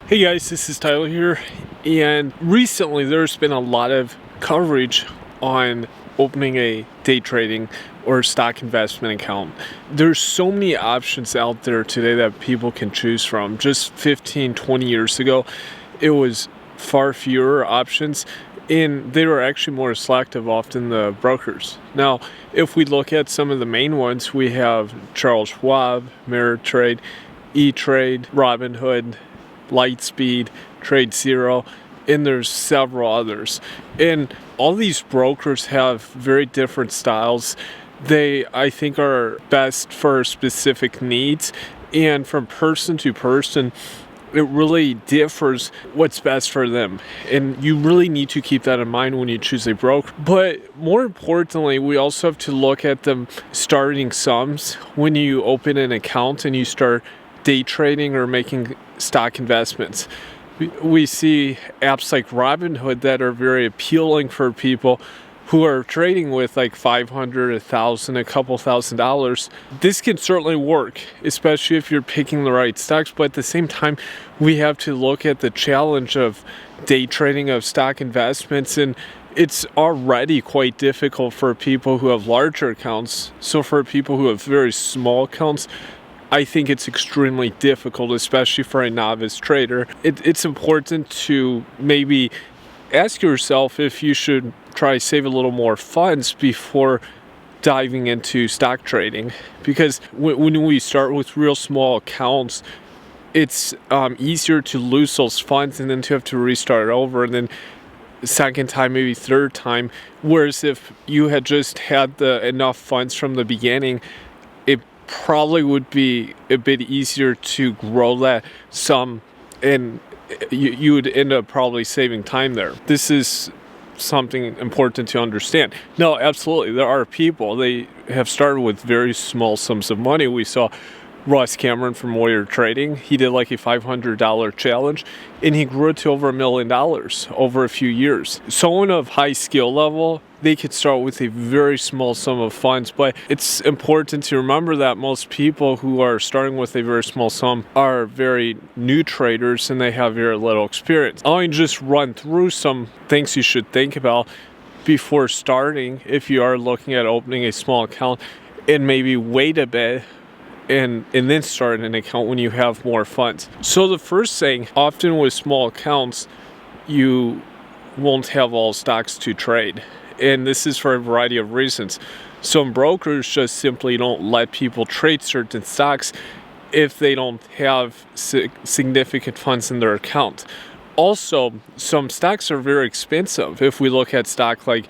Hey guys, this is Tyler here, and recently there's been a lot of coverage on opening a day trading or stock investment account. There's so many options out there today that people can choose from. Just 15, 20 years ago, it was far fewer options, and they were actually more selective, often the brokers. Now, if we look at some of the main ones, we have Charles Schwab, Ameritrade, E-Trade, Robinhood, Lightspeed, Trade Zero, and there's several others. And all these brokers have very different styles. They, I think, are best for specific needs, and from person to person, it really differs what's best for them. And you really need to keep that in mind when you choose a broker. But more importantly, we also have to look at the starting sums when you open an account and you start day trading or making stock investments. We see apps like Robinhood that are very appealing for people who are trading with like $500, $1,000, a couple $1,000. This can certainly work, especially if you're picking the right stocks. But at the same time, we have to look at the challenge of day trading of stock investments, and it's already quite difficult for people who have larger accounts. So for people who have very small accounts, I think it's extremely difficult, especially for a novice trader. It's important to maybe ask yourself if you should try save a little more funds before diving into stock trading. Because when we start with real small accounts, it's easier to lose those funds and then to have to restart over, and then second time, maybe third time. Whereas if you had just had enough funds from the beginning, it probably would be a bit easier to grow that sum, and you would end up probably saving time there. This is something important to understand. No, absolutely, there are people, they have started with very small sums of money. We saw Ross Cameron from Warrior Trading. He did like a $500 challenge, and he grew it to over $1 million over a few years. Someone of high skill level, they could start with a very small sum of funds, but it's important to remember that most people who are starting with a very small sum are very new traders and they have very little experience. I'll just run through some things you should think about before starting if you are looking at opening a small account, and maybe wait a bit and then start an account when you have more funds. So the first thing, often with small accounts, you won't have all stocks to trade. And this is for a variety of reasons. Some brokers just simply don't let people trade certain stocks if they don't have significant funds in their account. Also, some stocks are very expensive. If we look at stocks like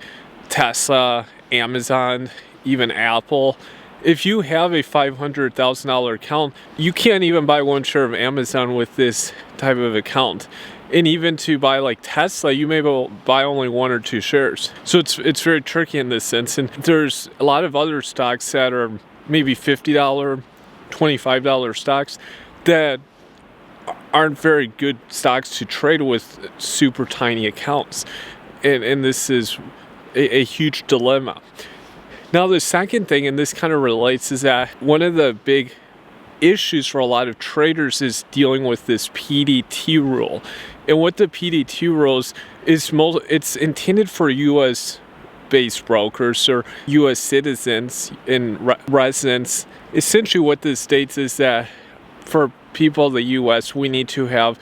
Tesla, Amazon, even Apple, if you have a $500,000 account, you can't even buy one share of Amazon with this type of account. And even to buy like Tesla, you may buy only one or two shares. So it's very tricky in this sense. And there's a lot of other stocks that are maybe $50, $25 stocks that aren't very good stocks to trade with super tiny accounts. And this is a huge dilemma. Now, the second thing, and this kind of relates, is that one of the big issues for a lot of traders is dealing with this PDT rule. And what the PDT rule is it's intended for U.S.-based brokers or U.S. citizens and residents. Essentially, what this states is that for people in the U.S., we need to have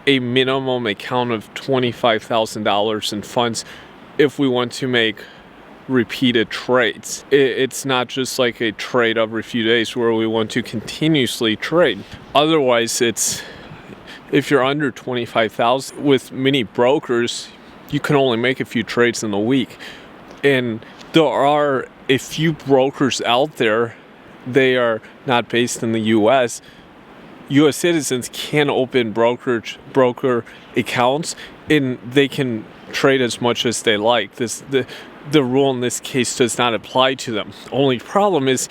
a minimum account of $25,000 in funds if we want to make repeated trades. It's not just like a trade every few days where we want to continuously trade. Otherwise, if you're under 25,000 with many brokers, you can only make a few trades in a week. And there are a few brokers out there, they are not based in the US. US citizens can open broker accounts, and they can trade as much as they like. The rule in this case does not apply to them. Only problem is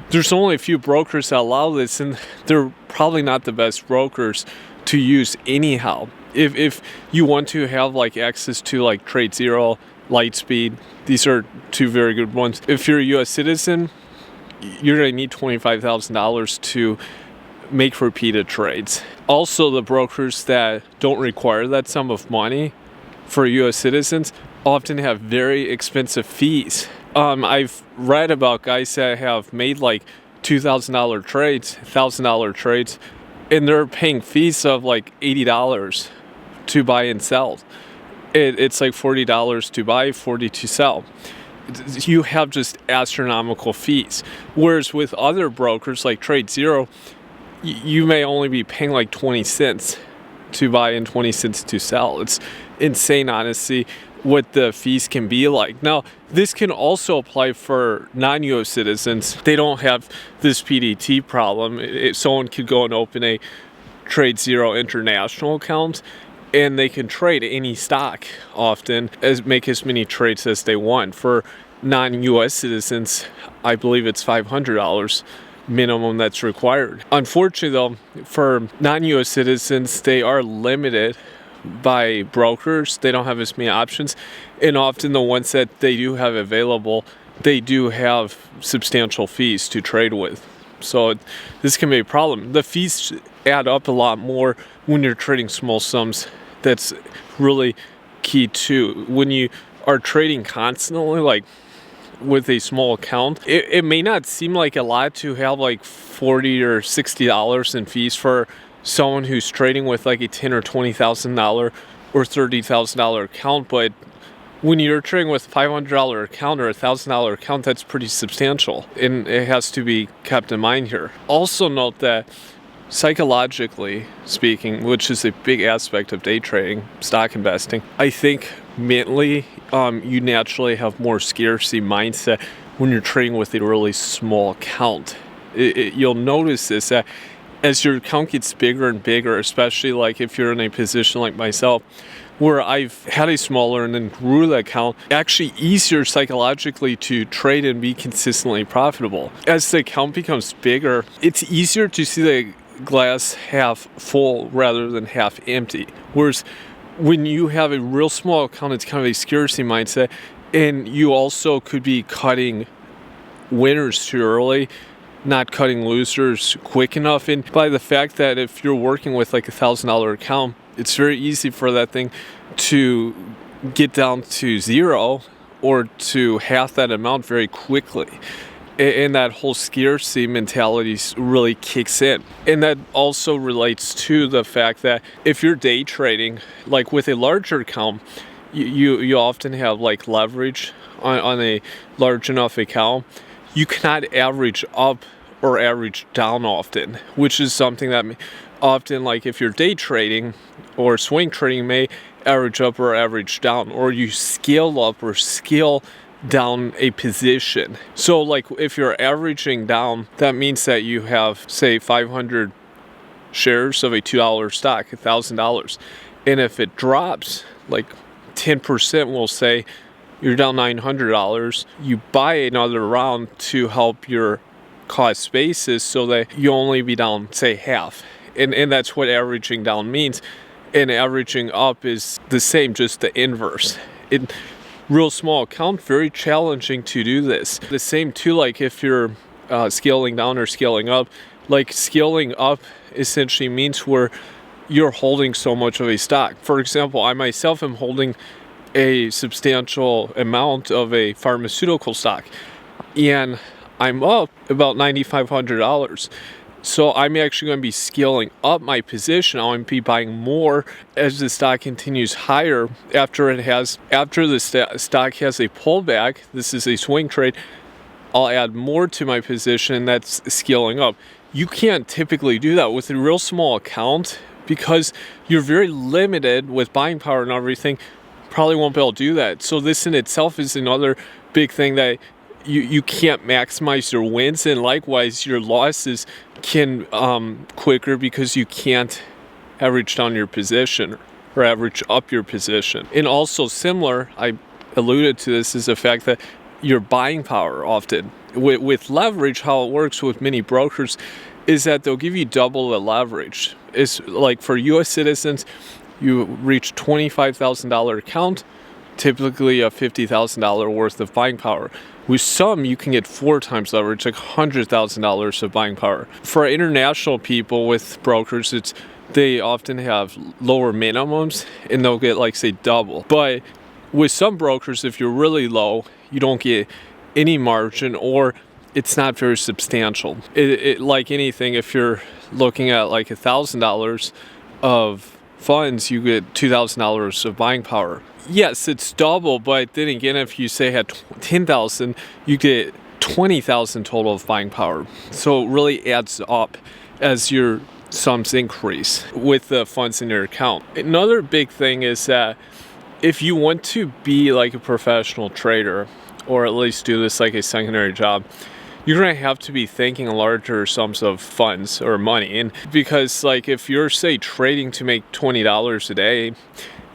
there's only a few brokers that allow this, and they're probably not the best brokers to use anyhow. If you want to have like access to like Trade Zero, Lightspeed, these are two very good ones. If you're a US citizen, you're going to need $25,000 to make repeated trades. Also, the brokers that don't require that sum of money for US citizens often have very expensive fees. I've read about guys that have made like $2,000 trades, $1,000 trades, and they're paying fees of like $80 to buy and sell. It's like $40 to buy, $40 to sell. You have just astronomical fees. Whereas with other brokers like Trade Zero, you may only be paying like 20 cents to buy and 20 cents to sell. It's insane, honestly, what the fees can be like. Now, this can also apply for non-US citizens. They don't have this PDT problem. Someone could go and open a Trade Zero international account, and they can trade any stock often, make as many trades as they want. For non-US citizens, I believe it's $500 minimum that's required. Unfortunately though, for non-US citizens, they are limited by brokers. They don't have as many options, and often the ones that they do have available, they do have substantial fees to trade with. So this can be a problem. The fees add up a lot more when you're trading small sums. That's really key too. When you are trading constantly, like with a small account, it may not seem like a lot to have like $40 or $60 in fees for someone who's trading with like a $10,000 or $20,000 or $30,000 account, but when you're trading with $500 account or $1,000 account, that's pretty substantial, and it has to be kept in mind here. Also note that psychologically speaking, which is a big aspect of day trading, stock investing, I think mentally you naturally have more scarcity mindset when you're trading with a really small account. You'll notice this, that as your account gets bigger and bigger, especially like if you're in a position like myself, where I've had a smaller and then grew the account, actually easier psychologically to trade and be consistently profitable. As the account becomes bigger, it's easier to see the glass half full rather than half empty. Whereas when you have a real small account, it's kind of a scarcity mindset, and you also could be cutting winners too early, not cutting losers quick enough. And by the fact that if you're working with like $1,000 account, it's very easy for that thing to get down to zero or to half that amount very quickly. And that whole scarcity mentality really kicks in. And that also relates to the fact that if you're day trading, like with a larger account, you often have like leverage on a large enough account. You cannot average up or average down often, which is something that often, like if you're day trading or swing trading, may average up or average down, or you scale up or scale down a position. So like if you're averaging down, that means that you have, say, 500 shares of a $2 stock, $1,000. And if it drops like 10%, we'll say you're down $900, you buy another round to help your cost basis so that you only be down, say, half. And that's what averaging down means. And averaging up is the same, just the inverse. In real small account, very challenging to do this. The same too, like if you're scaling down or scaling up, like scaling up essentially means where you're holding so much of a stock. For example, I myself am holding a substantial amount of a pharmaceutical stock, and I'm up about $9,500. So I'm actually going to be scaling up my position. I'm going to be buying more as the stock continues higher after the stock has a pullback. This is a swing trade. I'll add more to my position, and that's scaling up. You can't typically do that with a real small account because you're very limited with buying power and everything. Probably won't be able to do that. So this in itself is another big thing that you can't maximize your wins, and likewise your losses can quicker because you can't average down your position or average up your position. And also similar, I alluded to this, is the fact that your buying power often with leverage, how it works with many brokers is that they'll give you double the leverage. It's like for US citizens, you reach $25,000 account, typically a $50,000 worth of buying power. With some, you can get 4 times leverage, like $100,000 of buying power. For international people with brokers, they often have lower minimums and they'll get like say double. But with some brokers, if you're really low, you don't get any margin or it's not very substantial. Like anything, if you're looking at like $1,000 of funds, you get $2,000 of buying power. Yes, it's double, but then again, if you say had 10,000, you get 20,000 total of buying power. So it really adds up as your sums increase with the funds in your account. Another big thing is that if you want to be like a professional trader, or at least do this like a secondary job, you're going to have to be thinking larger sums of funds or money. And because like if you're say trading to make $20 a day,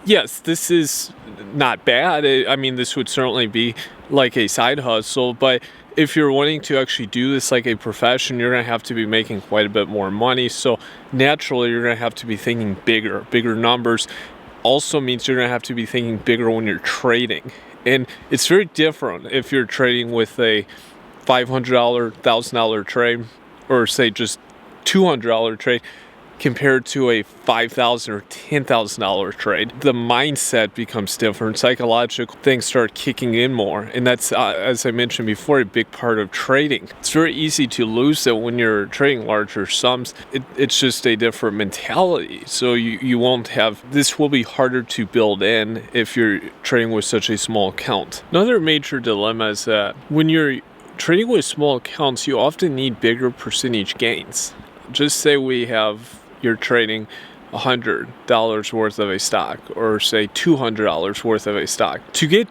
yes, this is not bad. I mean, this would certainly be like a side hustle, but if you're wanting to actually do this like a profession, you're going to have to be making quite a bit more money. So naturally, you're going to have to be thinking bigger numbers. Also means you're going to have to be thinking bigger when you're trading. And it's very different if you're trading with a $500, $1,000 trade, or say just $200 trade, compared to a $5,000 or $10,000 trade. The mindset becomes different. Psychological things start kicking in more. And that's, as I mentioned before, a big part of trading. It's very easy to lose it when you're trading larger sums. It's just a different mentality. So you won't have, this will be harder to build in if you're trading with such a small account. Another major dilemma is that when you're trading with small accounts, you often need bigger percentage gains. Just say you're trading $100 worth of a stock, or say $200 worth of a stock. To get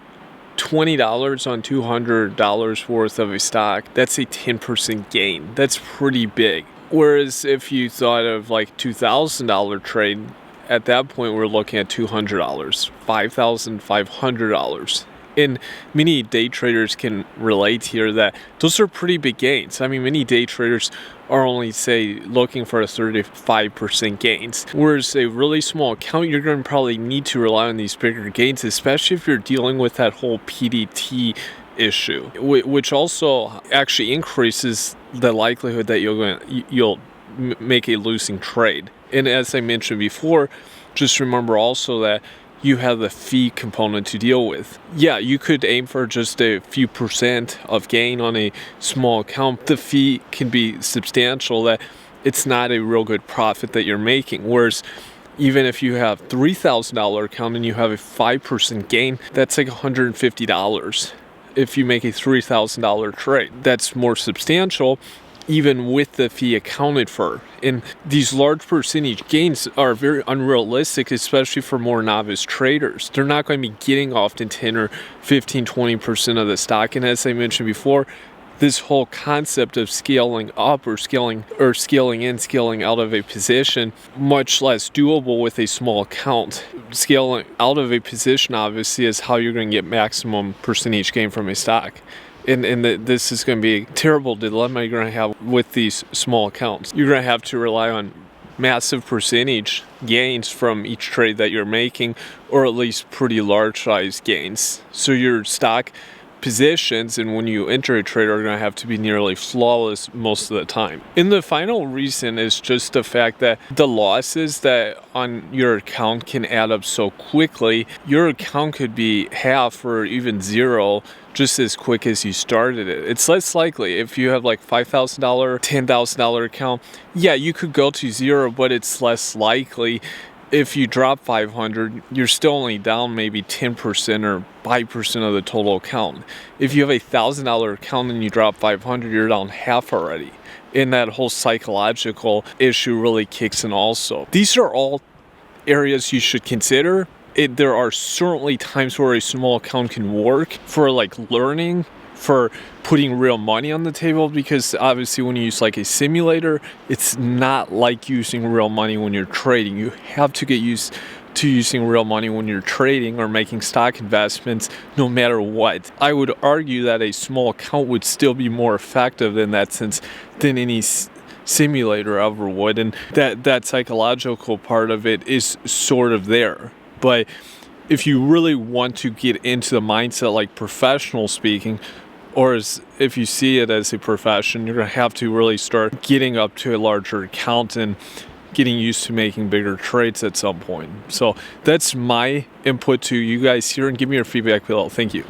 $20 on $200 worth of a stock, that's a 10% gain. That's pretty big. Whereas if you thought of like $2,000 trade, at that point we're looking at $200, $5,500. And many day traders can relate here that those are pretty big gains. I mean, many day traders are only, say, looking for a 35% gains. Whereas a really small account, you're going to probably need to rely on these bigger gains, especially if you're dealing with that whole PDT issue, which also actually increases the likelihood that you'll make a losing trade. And as I mentioned before, just remember also that you have the fee component to deal with. Yeah, you could aim for just a few percent of gain on a small account. The fee can be substantial, that it's not a real good profit that you're making. Whereas even if you have $3,000 account and you have a 5% gain, that's like $150. If you make a $3,000 trade, that's more substantial, even with the fee accounted for. And these large percentage gains are very unrealistic, especially for more novice traders. They're not going to be getting often 10 or 15, 20% of the stock. And as I mentioned before, this whole concept of scaling up or scaling in, scaling out of a position, much less doable with a small account. Scaling out of a position, obviously, is how you're going to get maximum percentage gain from a stock. And this is going to be a terrible dilemma you're going to have with these small accounts. You're going to have to rely on massive percentage gains from each trade that you're making, or at least pretty large size gains. So your stock positions, and when you enter a trade, are going to have to be nearly flawless most of the time. And the final reason is just the fact that the losses that on your account can add up so quickly. Your account could be half or even zero just as quick as you started it. It's less likely if you have like $5,000, $10,000 account. Yeah, you could go to zero, but it's less likely. If you drop 500, you're still only down maybe 10% or 5% of the total account. If you have a $1,000 account and you drop 500, you're down half already. And that whole psychological issue really kicks in also. These are all areas you should consider. There are certainly times where a small account can work for like learning, for putting real money on the table, because obviously when you use like a simulator, it's not like using real money when you're trading. You have to get used to using real money when you're trading or making stock investments, no matter what. I would argue that a small account would still be more effective in that sense than any simulator ever would, and that psychological part of it is sort of there. But if you really want to get into the mindset like professional speaking, or if you see it as a profession, you're going to have to really start getting up to a larger account and getting used to making bigger trades at some point. So that's my input to you guys here, and give me your feedback below. Thank you.